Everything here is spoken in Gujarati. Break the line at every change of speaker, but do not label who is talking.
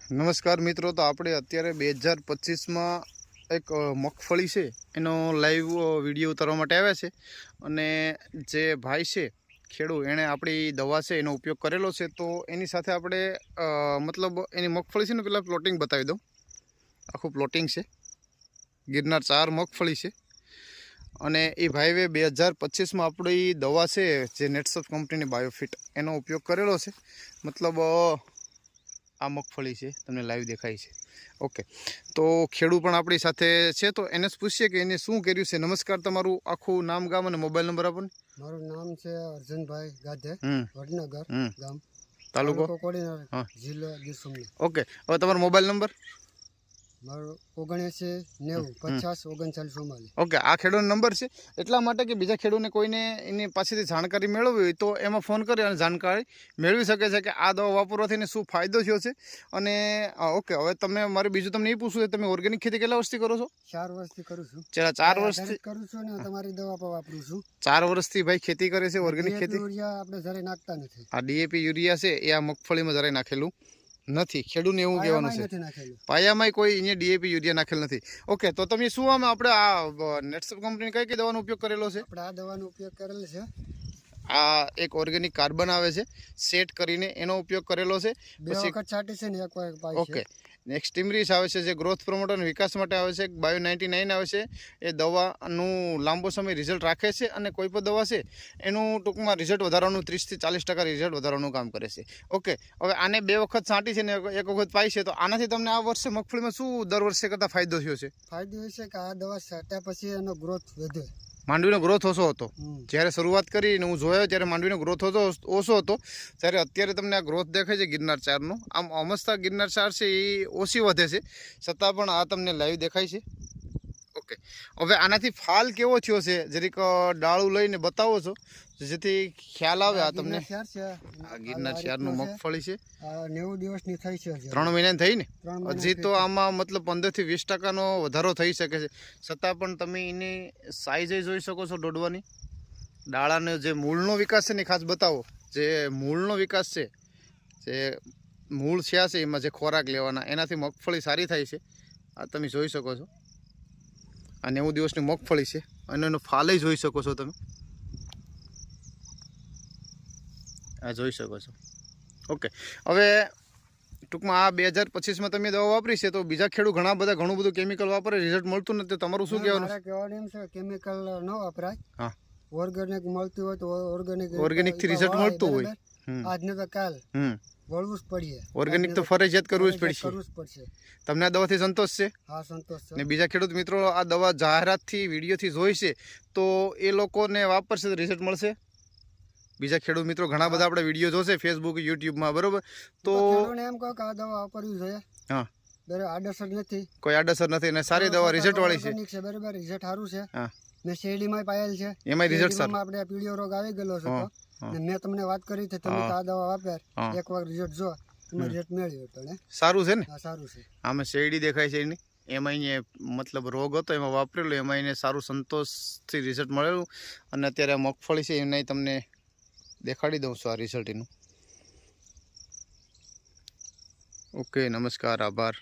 નમસ્કાર મિત્રો, તો આપણે અત્યારે 2025માં એક મગફળી છે એનો લાઈવ વિડીયો ઉતારવા માટે આવ્યા છે. અને જે ભાઈ છે ખેડૂત, એણે આપણી દવા છે એનો ઉપયોગ કરેલો છે. તો એની સાથે આપણે મતલબ એની મગફળી છે ને પેલા પ્લોટિંગ બતાવી દઉં. આખું પ્લોટિંગ છે, ગિરનાર 4 મગફળી છે. અને એ ભાઈએ 2025માં આપણી દવા છે જે નેટસફ કંપનીની બાયોફિટ એનો ઉપયોગ કરેલો છે. મતલબ આ મગફળી છે, તમને લાઈવ દેખાય છે. ઓકે, તો ખેડૂત પણ આપણી સાથે છે, તો એને જ પૂછીએ કે એને શું કર્યું છે. નમસ્કાર, તમારું આખું નામ, ગામ અને મોબાઈલ નંબર આપો ને.
મારું નામ છે અર્જુનભાઈ ગાધે, વડનગર ગામ,
તાલુકો
કોડીનાર, જિલ્લો ગીર સોમનાથ.
ઓકે, હવે તમારો મોબાઈલ નંબર.
મારો 7990503944.
ઓકે, આ ખેડૂતનો નંબર છે. એટલા માટે કે બીજા ખેડૂતને કોઈને એની પાસેથી જાણકારી મેળવવી હોય તો એમાં ફોન કરી અને જાણકારી મેળવી શકે છે કે આ દવા વાપરવાથી એને શું ફાયદો થયો છે. અને ઓકે, હવે તમે મારે બીજું તમને એ પૂછવું છે, તમે ઓર્ગેનિક ખેતી કેટલા વર્ષથી કરો છો?
4 વર્ષથી કરું છું.
4 વર્ષથી
કરું છું ને તમારી દવા પણ વાપરું છું.
4 વર્ષથી ભાઈ ખેતી કરે છે, ઓર્ગેનિક ખેતી.
યુરિયા આપણે જરે નાખતા નથી.
આ ડીએપી યુરિયા છે એ આ મગફળીમાં જરાય નાખેલું નથી. ખેડૂતને એવું કહેવાનું છે, પાયામાં કોઈ અહીંયા ડીએપી યુરિયા નાખેલ નથી. ઓકે, તો તમે શું આપણે આ નેટસફ કંપની કઈ દવાનો ઉપયોગ કરેલો છે?
આપણે આ દવાનો ઉપયોગ કરેલો છે.
આ એક ઓર્ગેનિક કાર્બન આવે છે, સેટ કરીને એનો ઉપયોગ કરેલો છે.
2 વખત છાંટી છે ને 1 વાર પાઈ છે.
ઓકે, નેક્સ્ટ ટિમરીસ આવે છે જે ગ્રોથ પ્રમોટર અને વિકાસ માટે આવે છે. બાયો 99 આવે છે. એ દવાનું લાંબો સમય રિઝલ્ટ રાખે છે. અને કોઈ પણ દવા છે એનું ટૂંકમાં રિઝલ્ટ વધારવાનું 30 થી 40% રિઝલ્ટ વધારવાનું કામ કરે છે. ઓકે, હવે આને 2 વખત છાંટી છે ને 1 વખત પાઈ છે, તો આનાથી તમને આ વર્ષે મગફળીમાં શું દર વર્ષે કરતાં ફાયદો થયો છે?
ફાયદો એ છે કે આ દવા છાંટ્યા પછી એનો ગ્રોથ વધે.
માંડવીનો ગ્રોથ ઓછો હતો જ્યારે શરૂઆત કરીને હું જોયો ત્યારે માંડવીનો ગ્રોથ ઓછો હતો. ત્યારે અત્યારે તમને આ ગ્રોથ દેખાય છે ગિરનાર 4નો. આમ અમસ્તા ગિરનાર 4 છે એ ઓછી વધે છે, છતાં પણ આ તમને લાઈવ દેખાય છે. ઓકે, હવે આનાથી ફાલ કેવો થયો છે જરીક ડાળું લઈને બતાવો છો જેથી ખ્યાલ આવે. આ તમને આ ગિરનાર 4નું મગફળી છે,
90 દિવસની થઈ છે.
3 મહિનાની થઈ ને. હજી તો આમાં મતલબ 15 થી 20% વધારો થઈ શકે છે. છતાં પણ તમે એની સાઈઝ જોઈ શકો છો દોડવાની. ડાળાનો જે મૂળનો વિકાસ છે ને ખાસ બતાવો. જે મૂળનો વિકાસ છે, જે મૂળ છે એમાં જે ખોરાક લેવાના એનાથી મગફળી સારી થાય છે. આ તમે જોઈ શકો છો. આ 90 દિવસની મગફળી છે અને એનો ફાલે જોઈ શકો છો તમે. આ જોઈ શકો છો. ઓકે, હવે ટૂંકમાં આ 2025માં તમે દવા વાપરી છે, તો બીજા ખેડૂત ઘણું બધું કેમિકલ વાપરે, રિઝલ્ટ મળતું નથી. તમારું શું કહેવાનું?
કહેવાનું એમ છે કેમિકલ ન વપરાય. હા, ઓર્ગેનિક મળતું હોય તો
ઓર્ગેનિક થી રિઝલ્ટ મળતું હોય.
આજને તો કાલ વળવું જ પડે.
ઓર્ગેનિક તો ફરજિયાત કરવું જ પડશે. તમને આ દવાથી સંતોષ છે?
હા, સંતોષ છે.
ને બીજા ખેડૂત મિત્રો આ દવા જાહેરાતથી વિડીયોથી જોઈ છે તો એ લોકોને વાપરશે તો રિઝલ્ટ મળશે? બીજા ખેડૂત મિત્રો ઘણા બધા આપણે વિડીયો જોશે ફેસબુક, યુટ્યુબમાં, બરોબર? તો
એમ કહો કે આ દવા વાપરવી જોઈએ.
હા,
આડઅસર નથી,
કોઈ આડઅસર નથી અને સારી દવા રિઝલ્ટ વાળી છે.
બરાબર, રિઝલ્ટ સારું છે.
હા,
મેં શેરડીમાં પાયેલ છે,
એમાં રિઝલ્ટ સારું.
આપણે પીળિયો રોગ આવી ગયેલો છે ને મેં તમને વાત કરી હતી, તમે આ દવા વાપર, 1 વાર રિઝલ્ટ જો, તમે રિઝલ્ટ મેળવ્યો તો
સારું છે ને.
હા, સારું છે.
આમાં શેરડી દેખાય છે એની, એમાં અહીંયા મતલબ રોગ હતો એમાં વાપરેલું, એમાં એને સારું સંતોષથી રિઝલ્ટ મળેલું. અને અત્યારે આ મગફળી છે એને તમને દેખાડી દઉં છું આ રિઝલ્ટ એનું. ઓકે, નમસ્કાર, આભાર.